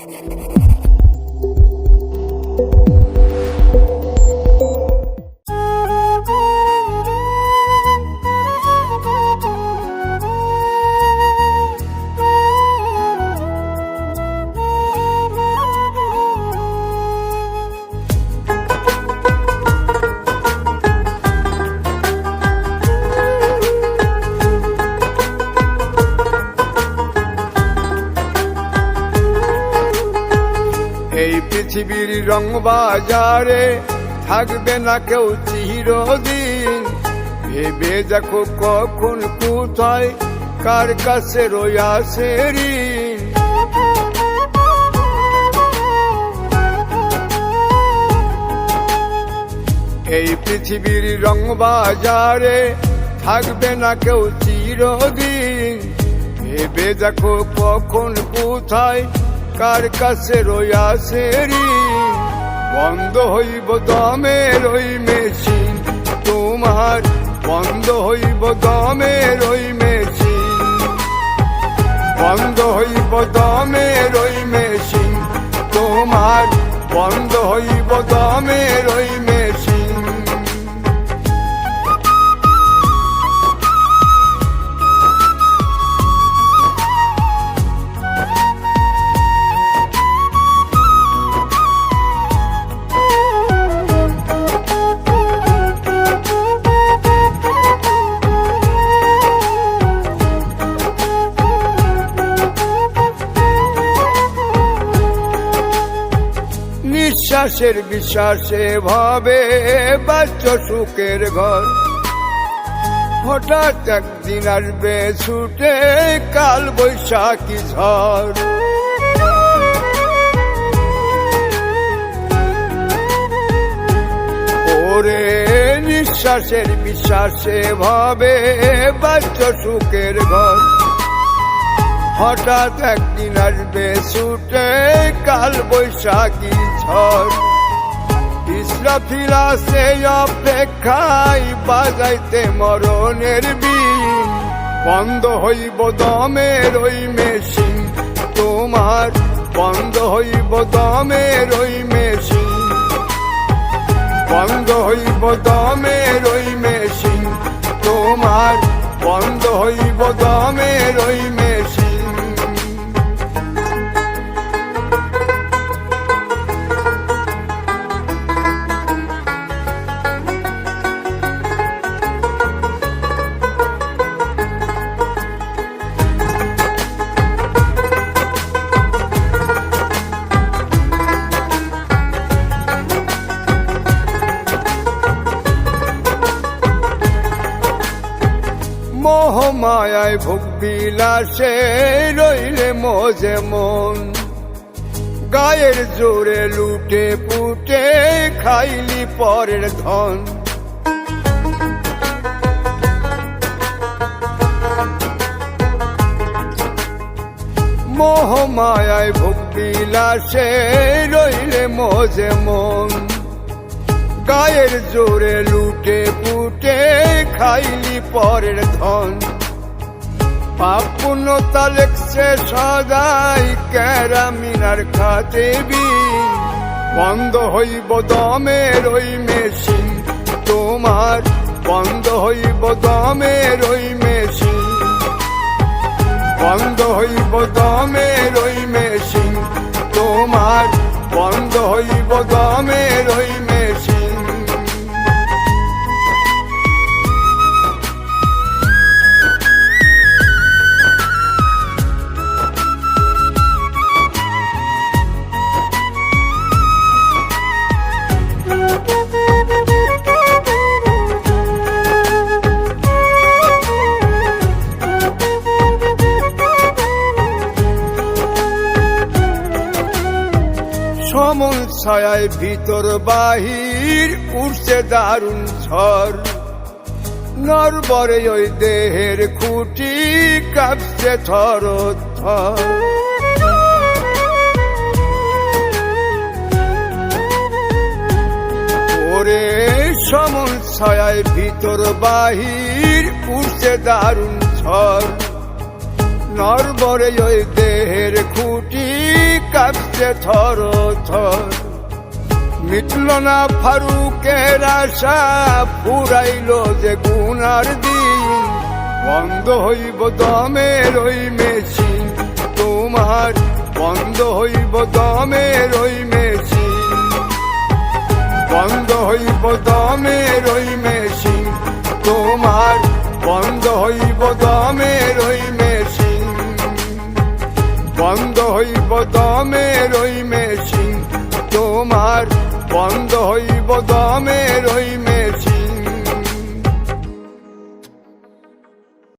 এই পৃথিবীর রং বাজারে থাকবে না কেউ চিরদিন, ভেবে দেখো কখন কোথায় কার কাছে রইয়াছে ঋণ। এই পৃথিবীর রং বাজারে থাকবে না কেউ চিরদিন, ভেবে দেখো কখন কোথায় কার কাছে রইয়াছে ঋণ। বন্ধ হইব দমের ওই মেশিন তোমার, বন্ধ হইব দমের ওই মেশিন, বন্ধ হইব দমের ওই মেশিন তোমার, বন্ধ হইব দমের ওই মেশিন। নিঃশ্বাসের বিশ্বাসে ভাবে বাচ্চ সুখের ঘর, হঠাৎ একদিন আসবে ছুটে কাল বৈশাখী ঝড়। ওরে নিঃশ্বাসের বিশ্বাসে ভাবে বাচ্চ সুখের ঘর, হঠাৎ একদিন আসবে ছুটে কাল বৈশাখী ঝড়। ইসরাফিল আছে অপেক্ষায় বাজাইতে মরণের বিন, বন্ধ হইব দমের ওই মেশিন তোমার, বন্ধ হইব দমের ওই মেশিন, বন্ধ হইব দমের ওই মেশিন তোমার, বন্ধ হইব দমের ওই মেশিন। মোহ মায়ায় ভোগ বিলাসে রইলে মজে মন, গায়ের জোরে লুটে পুটে খাইলি পরের ধন। মোহ মায়ায় ভোগ বিলাসে রইলে মজে মন, গায়ের জোরে লুটে পুটে খাইলি পরের ধন। পাপ পুণ্যতা লেখছে সদাই ক্যারামিনার খাতে বিন, বন্ধ হইব দমের ওই মেশিন তোমার, বন্ধ হইব দমের ওই মেশিন, বন্ধ হইব দমের ওই মেশিন তোমার, বন্ধ হইব দমের ওই মেশিন। সমন ছায়ায় ভিতর বাহির উঠছে দারুণ ঝড়, নরবরে ওই দেহের খুঁটি কাঁপছে থর থর। ওরে সমন ছায়ায় ভিতর বাহির উঠছে দারুণ ঝড়, নরবরে ওই দেহের খুঁটি কাঁপছে যে থর থর। মিটল না ফারুকের আশা, ফুরাইল যে গুনার দিন, বন্ধ হইব দমের ওই মেশিন তোমার, বন্ধ হইব দমের ওই মেশিন, বন্ধ হইব দমের ওই মেশিন তোমার, বন্ধ হইব দমের ওই মেশিন, বন্ধ হইব দমের ওই মেশিন তোমার, বন্ধ হইব দমের ওই মেশিন।